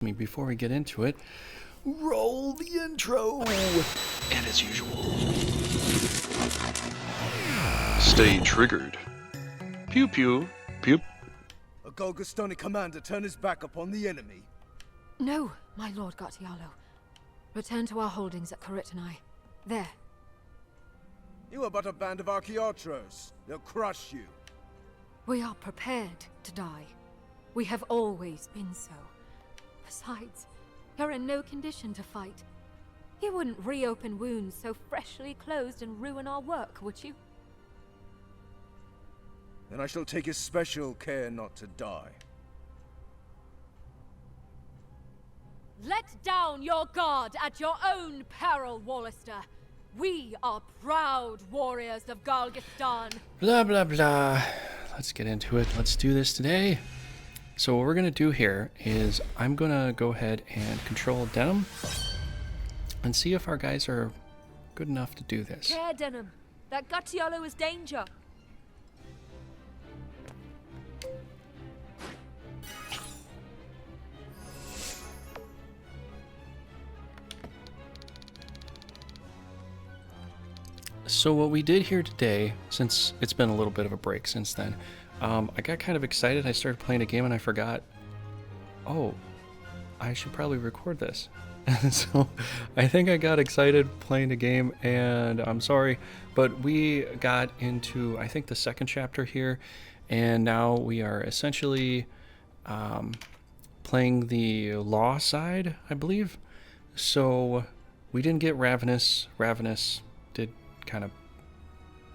me before we get into it. Roll the intro! And as usual, stay triggered. Pew pew, pew. A Golgostani commander turn his back upon the enemy. No, my lord Gartialo. Return to our holdings at Karitanai. There. You are but a band of archaeotros. They'll crush you. We are prepared to die. We have always been so. Besides, you're in no condition to fight. You wouldn't reopen wounds so freshly closed and ruin our work, would you? Then I shall take especial care not to die. Let down your guard at your own peril, Wallister. We are proud warriors of Galgistan. Blah, blah, blah. Let's get into it. Let's do this today. So what we're going to do here is I'm going to go ahead and control Denim and see if our guys are good enough to do this. Care, Denim. That Gartialo is danger. So what we did here today, since it's been a little bit of a break since then, I got kind of excited. I started playing a game and I forgot, oh, I should probably record this. So I think I got excited playing the game, and I'm sorry, but we got into, I think, the second chapter here, and now we are essentially playing the law side, I believe. So we didn't get Ravenous. Ravenous did kind of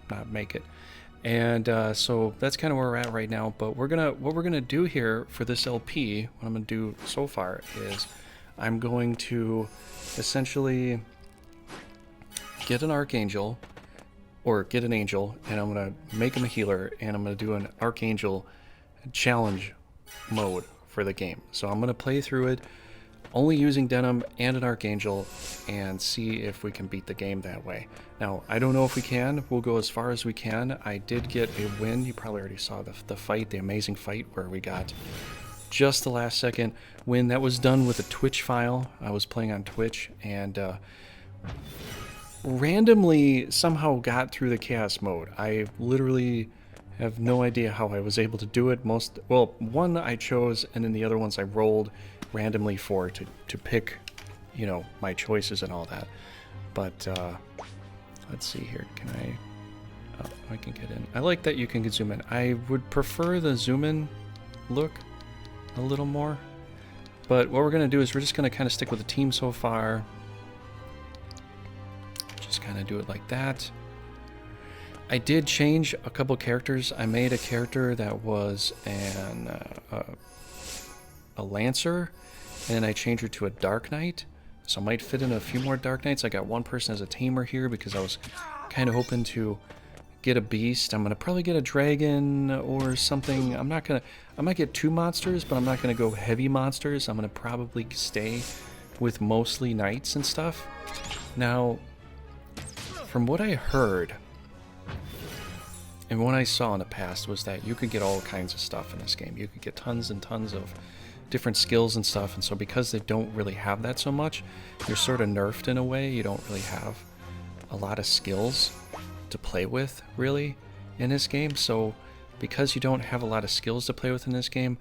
not make it. And so that's kind of where we're at right now. But what we're gonna do here for this LP, what I'm gonna do so far is I'm going to essentially get an Archangel, or get an Angel, and I'm gonna make him a healer, and I'm gonna do an Archangel challenge mode for the game. So I'm gonna play through it only using Denim and an Archangel and see if we can beat the game that way. Now, I don't know if we can. We'll go as far as we can. I did get a win. You probably already saw the fight, the amazing fight where we got just the last second win. That was done with a Twitch file. I was playing on Twitch and randomly somehow got through the chaos mode. I literally have no idea how I was able to do it. Well, one I chose, and then the other ones I rolled randomly for to pick, you know, my choices and all that. But let's see here. Can I? Oh, I can get in. I like that you can zoom in. I would prefer the zoom in look a little more. But what we're gonna do is we're just gonna kind of stick with the team so far. Just kind of do it like that. I did change a couple characters. I made a character that was a Lancer, and I changed her to a Dark Knight. So I might fit in a few more Dark Knights. I got one person as a Tamer here because I was kind of hoping to get a beast. I'm gonna probably get a dragon or something. I might get two monsters, but I'm not gonna go heavy monsters. I'm gonna probably stay with mostly knights and stuff. Now, from what I heard and what I saw in the past was that you could get all kinds of stuff in this game. You could get tons and tons of different skills and stuff, and so because they don't really have that so much, you're sort of nerfed in a way. You don't really have a lot of skills to play with, really, in this game. So because you don't have a lot of skills to play with in this game,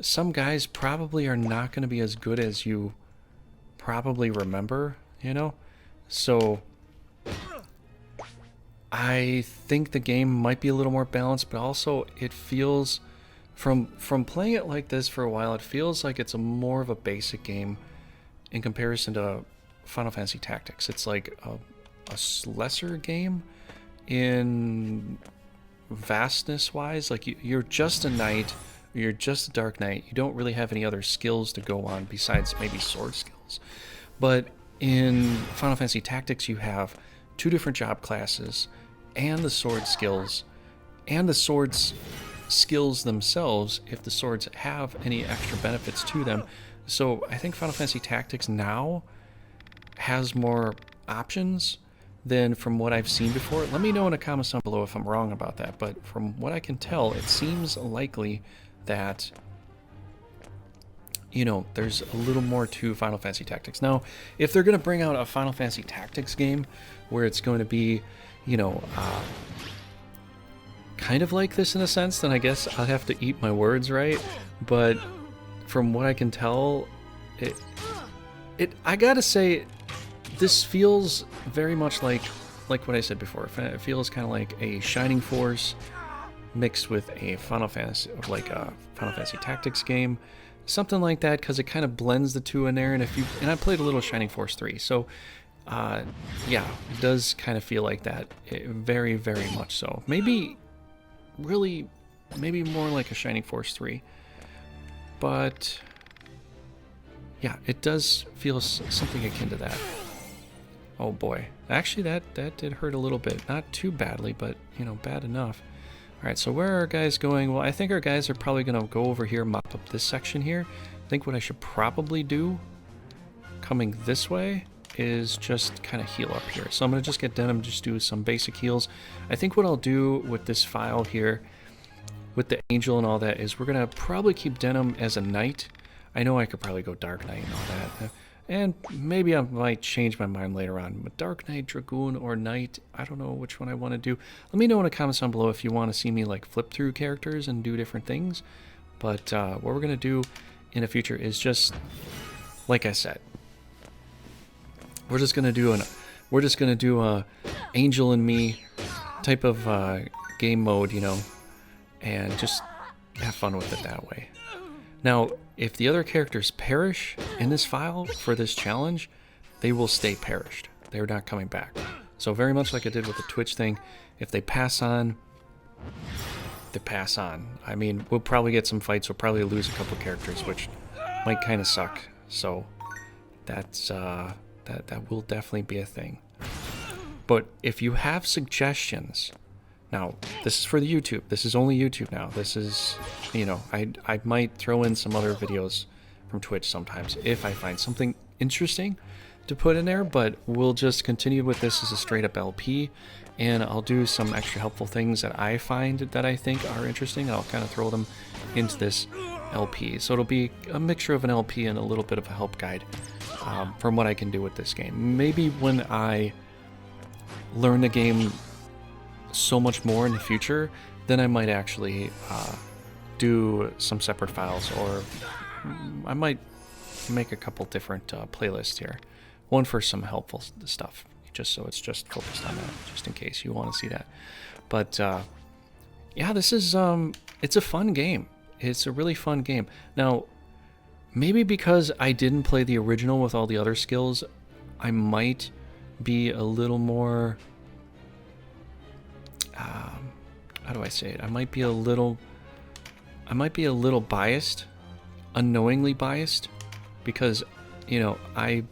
some guys probably are not going to be as good as you probably remember, you know? So I think the game might be a little more balanced, but also it feels, from playing it like this for a while, it feels like it's more of a basic game in comparison to Final Fantasy Tactics. It's like a lesser game in vastness-wise. Like you're just a knight, you're just a Dark Knight. You don't really have any other skills to go on besides maybe sword skills. But in Final Fantasy Tactics, you have two different job classes, and the sword skills, and the swords skills themselves, if the swords have any extra benefits to them. So I think Final Fantasy Tactics now has more options than from what I've seen before. Let me know in the comments down below if I'm wrong about that, but from what I can tell, it seems likely that you know, there's a little more to Final Fantasy Tactics. Now, if they're going to bring out a Final Fantasy Tactics game where it's going to be, you know, kind of like this in a sense, then I guess I'll have to eat my words, right? But from what I can tell, I gotta say, this feels very much like what I said before. It feels kind of like a Shining Force mixed with a Final Fantasy, like a Final Fantasy Tactics game, something like that, because it kind of blends the two in there. And I played a little Shining Force 3, so yeah, it does kind of feel like that, very, very much so. Maybe more like a Shining Force 3, but yeah, it does feel something akin to that. Oh boy, actually that did hurt a little bit, not too badly, but you know, bad enough. All right, so where are our guys going? Well, I think our guys are probably gonna go over here, mop up this section here. I think what I should probably do, coming this way, is just kind of heal up here. So I'm gonna just get Denim, just do some basic heals. I think what I'll do with this file here, with the Angel and all that, is we're gonna probably keep Denim as a Knight. I know I could probably go Dark Knight and all that. And maybe I might change my mind later on. But Dark Knight, Dragoon, or Knight, I don't know which one I want to do. Let me know in the comments down below if you want to see me like flip through characters and do different things. But what we're going to do in the future is just, like I said, we're just going to do a Angel and Me type of game mode, you know, and just have fun with it that way. Now, if the other characters perish in this file for this challenge, they will stay perished. They're not coming back. So very much like I did with the Twitch thing, if they pass on, they pass on. I mean, we'll probably get some fights. We'll probably lose a couple characters, which might kind of suck. So that's that will definitely be a thing. But if you have suggestions, now, this is for the YouTube. This is only YouTube now. This is, you know, I might throw in some other videos from Twitch sometimes if I find something interesting to put in there, but we'll just continue with this as a straight up LP, and I'll do some extra helpful things that I find that I think are interesting. I'll kind of throw them into this LP. So it'll be a mixture of an LP and a little bit of a help guide from what I can do with this game. Maybe when I learn the game so much more in the future, then I might actually do some separate files, or I might make a couple different playlists here. One for some helpful stuff, just so it's just focused on that, just in case you want to see that. But yeah, this is it's a fun game. It's a really fun game. Now, maybe because I didn't play the original with all the other skills, I might be a little more how do I say it? I might be a little biased, unknowingly biased, because, you know, I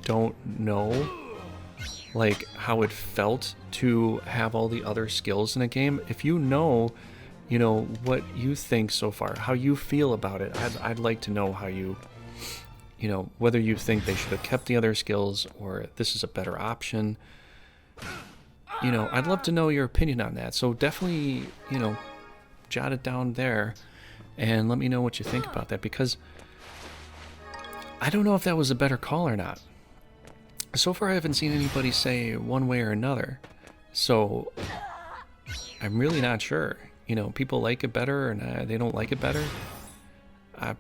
don't know like how it felt to have all the other skills in a game. If you know, what you think so far, how you feel about it, I'd like to know how you know, whether you think they should have kept the other skills or this is a better option. You know, I'd love to know your opinion on that. So definitely, you know, jot it down there and let me know what you think about that, because I don't know if that was a better call or not. So far, I haven't seen anybody say one way or another. So I'm really not sure. You know, people like it better and they don't like it better. I'm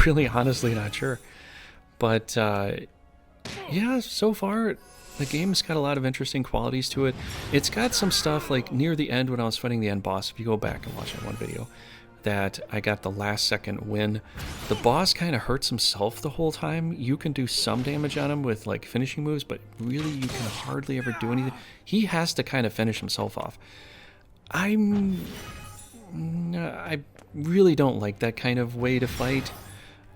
really honestly not sure. But yeah, so far the game's got a lot of interesting qualities to it. It's got some stuff like near the end when I was fighting the end boss, if you go back and watch that one video, that I got the last second win. The boss kind of hurts himself the whole time. You can do some damage on him with like finishing moves, but really you can hardly ever do anything. He has to kind of finish himself off. I really don't like that kind of way to fight.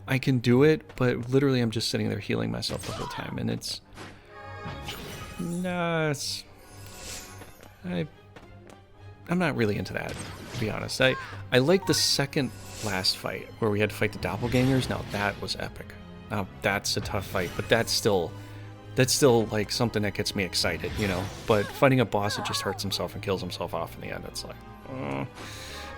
I can do it, but literally I'm just sitting there healing myself the whole time, and it's I'm not really into that, to be honest. I like the second last fight where we had to fight the doppelgangers. Now that was epic. Now that's a tough fight, but that's still like something that gets me excited, you know. But fighting a boss that just hurts himself and kills himself off in the end, it's like,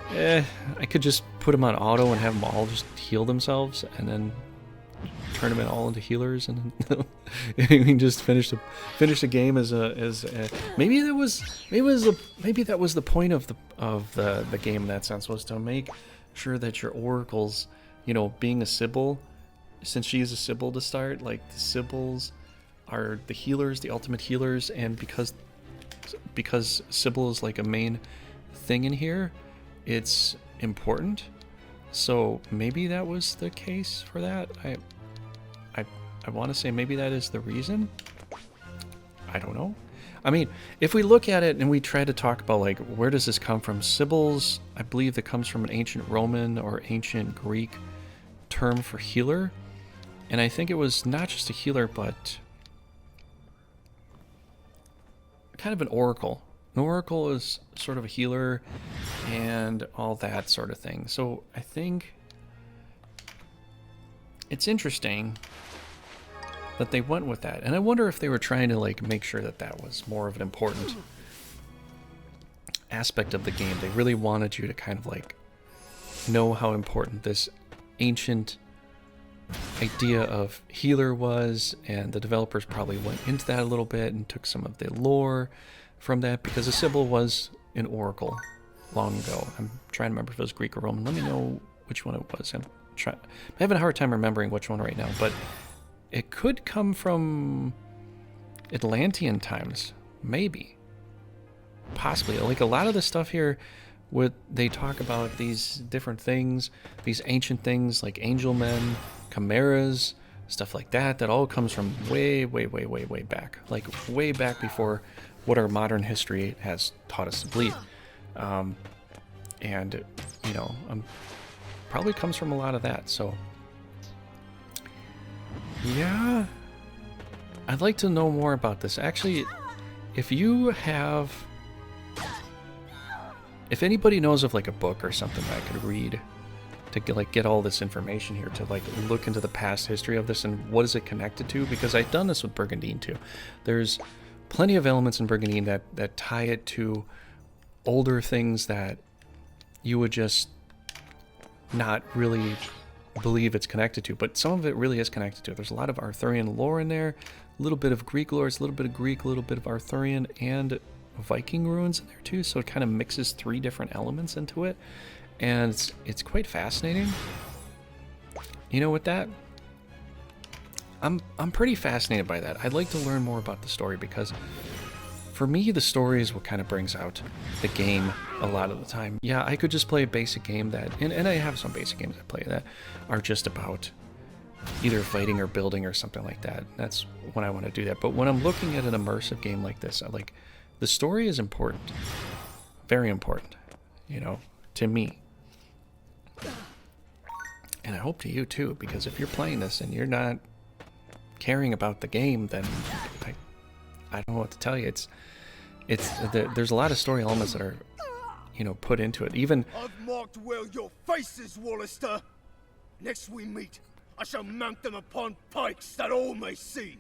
I could just put them on auto and have them all just heal themselves, and then turn them all into healers, and then you can just finish the game as a maybe that was the point of the game in that sense, was to make sure that your oracles, you know, being a Sybil, since she is a Sybil to start, like the Sybils are the healers, the ultimate healers, and because Sybil is like a main thing in here, it's important. So maybe that was the case for that. I want to say maybe that is the reason. I don't know. I mean, if we look at it and we try to talk about like where does this come from, Sybils, I believe that comes from an ancient Roman or ancient Greek term for healer, and I think it was not just a healer but kind of an oracle. An oracle is sort of a healer and all that sort of thing. So I think it's interesting that they went with that. And I wonder if they were trying to like make sure that that was more of an important aspect of the game. They really wanted you to kind of like know how important this ancient idea of healer was, and the developers probably went into that a little bit and took some of the lore from that, because a Sybil was an oracle long ago. I'm trying to remember if it was Greek or Roman. Let me know which one it was. I'm having a hard time remembering which one right now, but it could come from Atlantean times, maybe, possibly. Like a lot of the stuff here, they talk about these different things, these ancient things like angel men, chimeras, stuff like that. That all comes from way back, like way back before what our modern history has taught us to believe. And you know, probably comes from a lot of that. So yeah, I'd like to know more about this. Actually, if anybody knows of like a book or something that I could read to get all this information here, to like look into the past history of this and what is it connected to, because I've done this with Brigandine too. There's plenty of elements in Brigandine that tie it to older things that you would just not really believe it's connected to, but some of it really is connected to it. There's a lot of Arthurian lore in there, a little bit of Greek lore, it's a little bit of Greek, a little bit of Arthurian, and Viking ruins in there too, so it kind of mixes three different elements into it, and it's quite fascinating. You know, with that, I'm pretty fascinated by that. I'd like to learn more about the story, because for me, the story is what kind of brings out the game a lot of the time. Yeah, I could just play a basic game that, and I have some basic games I play that are just about either fighting or building or something like that. That's when I want to do that. But when I'm looking at an immersive game like this, I like, the story is important. Very important, you know, to me. And I hope to you too, because if you're playing this and you're not caring about the game, then I don't know what to tell you. There's a lot of story elements that are, you know, put into it. Even I've marked well your faces, Wallister. Next we meet, I shall mount them upon pikes that all may see.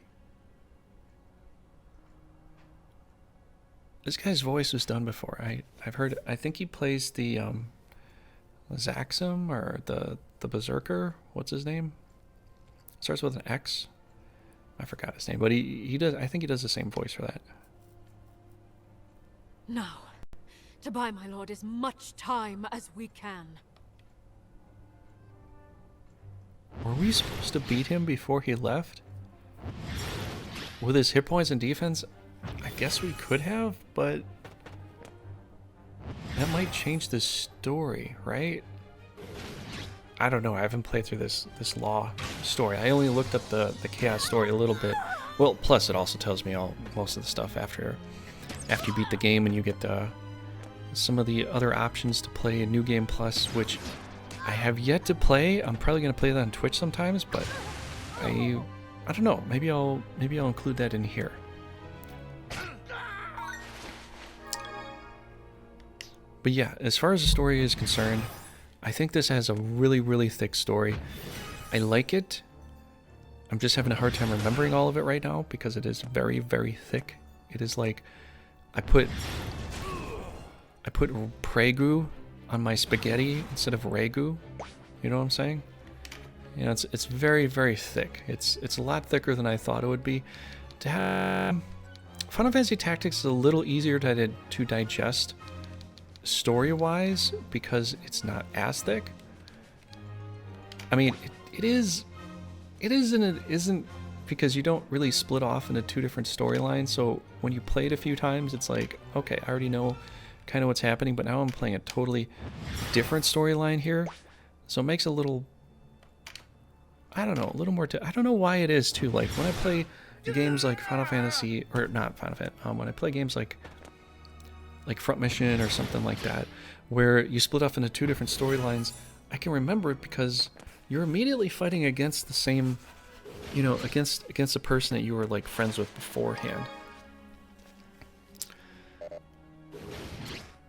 this guy's voice was done before. I've heard. I think he plays the Zaxxum or the Berserker. What's his name? Starts with an X. I forgot his name, but he does. I think he does the same voice for that. Now, to buy my lord as much time as we can. Were we supposed to beat him before he left? With his hit points and defense? I guess we could have, but that might change the story, right? I don't know. I haven't played through this law story. I only looked up the chaos story a little bit. Well, plus it also tells me most of the stuff after you beat the game, and you get some of the other options to play a new game plus, which I have yet to play. I'm probably gonna play that on Twitch sometimes, but I don't know. Maybe I'll include that in here. But yeah, as far as the story is concerned, I think this has a really, really thick story. I like it. I'm just having a hard time remembering all of it right now because it is very, very thick. It is like I put Pregu on my spaghetti instead of ragu. You know what I'm saying? You know, it's very, very thick. It's a lot thicker than I thought it would be. To have Final Fantasy Tactics is a little easier to digest story-wise because it's not as thick. I mean, it is and it isn't, because you don't really split off into two different storylines. So when you play it a few times, it's like, okay, I already know kind of what's happening, but now I'm playing a totally different storyline here. So it makes a little, I don't know, a little more, I don't know why it is too. Like when I play games like Final Fantasy, or not Final Fantasy, when I play games like Front Mission or something like that, where you split off into two different storylines, I can remember it because you're immediately fighting against the same, you know, against the person that you were like friends with beforehand.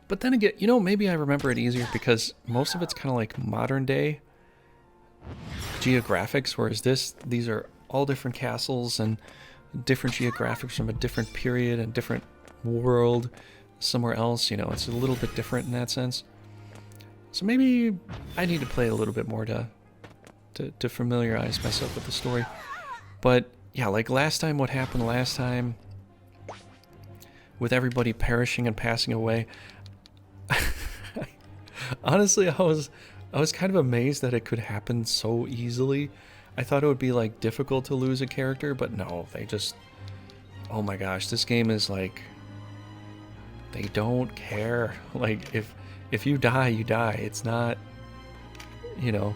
But then again, you know, maybe I remember it easier because most of it's kind of like modern day geographics, whereas these are all different castles and different geographics from a different period and different world somewhere else. You know, it's a little bit different in that sense. So maybe I need to play a little bit more to familiarize myself with the story. But yeah, like last time, what happened last time with everybody perishing and passing away, honestly, I was kind of amazed that it could happen so easily. I thought it would be like difficult to lose a character, but no, they just, oh my gosh, this game is like, they don't care. Like if you die, you die. It's not, you know,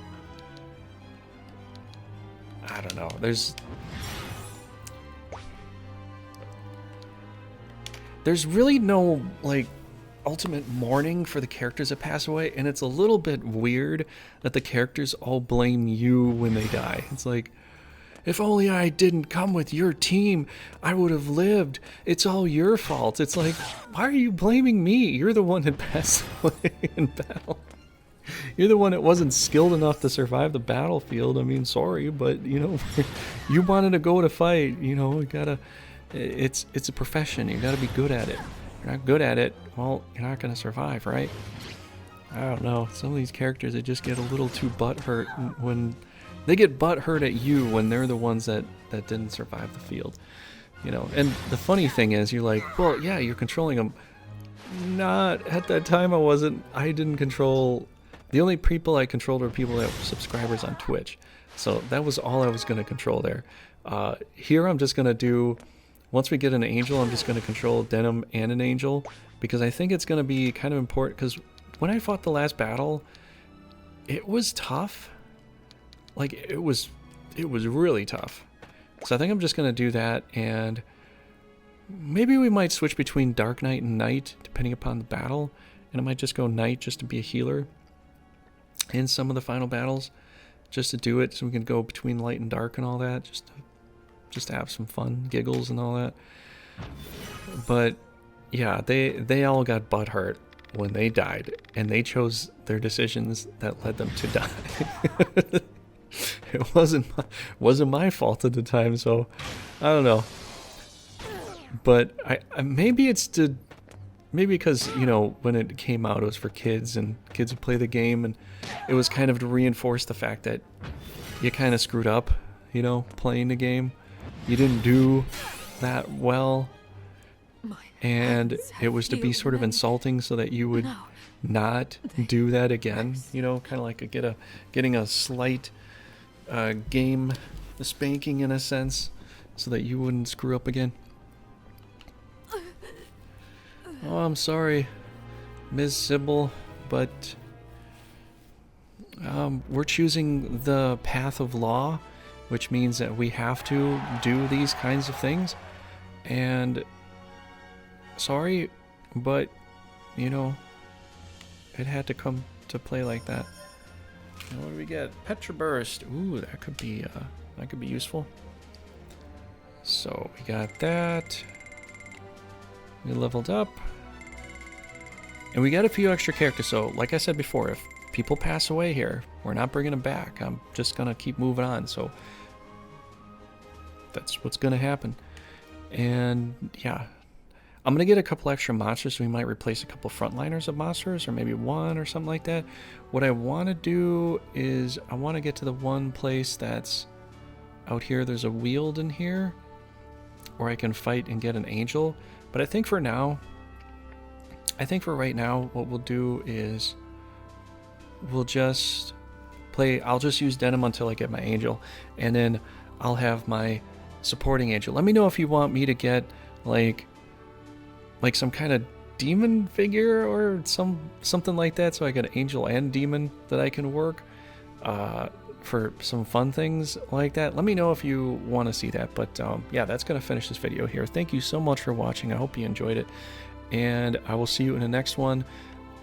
I don't know. There's really no like ultimate mourning for the characters that pass away, and it's a little bit weird that the characters all blame you when they die. It's like, if only I didn't come with your team, I would have lived. It's all your fault. It's like, why are you blaming me? You're the one that passed away in battle. You're the one that wasn't skilled enough to survive the battlefield. I mean, sorry, but you know, you wanted to go to fight. You know, you gotta. It's a profession. You gotta be good at it. If you're not good at it, well, you're not gonna survive, right? I don't know. Some of these characters, they just get a little too butthurt when they get butthurt at you when they're the ones that didn't survive the field. You know, and the funny thing is, you're like, well, yeah, you're controlling them. Not at that time. I didn't control. The only people I controlled were people that were subscribers on Twitch. So that was all I was going to control there. Here I'm just going to do, once we get an angel, I'm just going to control Denim and an angel, because I think it's going to be kind of important, because when I fought the last battle, it was tough. Like, it was really tough. So I think I'm just going to do that, and maybe we might switch between Dark Knight and Night, depending upon the battle, and I might just go Night just to be a healer in some of the final battles, just to do it, so we can go between light and dark and all that, just to have some fun, giggles and all that. But yeah, they all got butthurt when they died, and they chose their decisions that led them to die. It wasn't my fault at the time, so I don't know. But I maybe because, you know, when it came out, it was for kids, and kids would play the game, and it was kind of to reinforce the fact that you kind of screwed up, you know, playing the game. You didn't do that well, and it was to be sort of insulting so that you would not do that again. You know, kind of like getting a slight game spanking in a sense, so that you wouldn't screw up again. Oh, I'm sorry, Ms. Sybil, but we're choosing the path of law, which means that we have to do these kinds of things. And sorry, but you know, it had to come to play like that. And what do we get? Petra Burst. Ooh, that could be useful. So we got that. We leveled up. And we got a few extra characters, so like I said before, if people pass away here, we're not bringing them back. I'm just going to keep moving on, so that's what's going to happen. And yeah, I'm going to get a couple extra monsters, so we might replace a couple frontliners of monsters, or maybe one or something like that. What I want to do is I want to get to the one place that's out here. There's a Weald in here, or I can fight and get an angel. But I think for now, right now, what we'll do is we'll just play. I'll just use Denim until I get my angel, and then I'll have my supporting angel. Let me know if you want me to get like some kind of demon figure or something like that, so I got angel and demon that I can work for some fun things like that. Let me know if you want to see that. But yeah, that's gonna finish this video here. Thank you so much for watching. I hope you enjoyed it, and I will see you in the next one.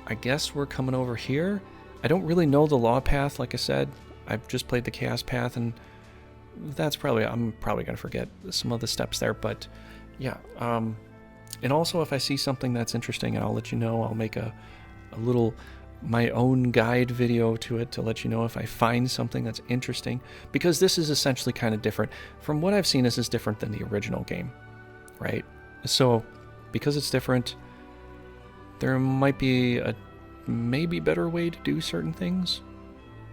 I guess we're coming over here. I don't really know the law path, like I said. I've just played the chaos path, and that's I'm probably gonna forget some of the steps there. But yeah, and also if I see something that's interesting, I'll let you know. I'll make a little my own guide video to it to let you know if I find something that's interesting, because this is essentially kind of different. From what I've seen, this is different than the original game, right? So because it's different, there might be a maybe better way to do certain things,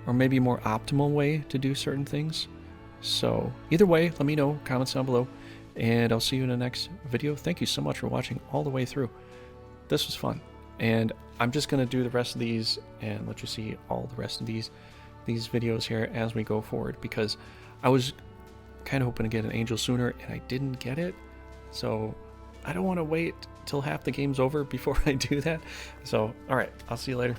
or maybe a more optimal way to do certain things. So either way, let me know, comments down below, and I'll see you in the next video. Thank you so much for watching all the way through. This was fun, and I'm just going to do the rest of these and let you see all the rest of these videos here as we go forward, because I was kind of hoping to get an angel sooner and I didn't get it. So I don't want to wait till half the game's over before I do that. So, all right, I'll see you later.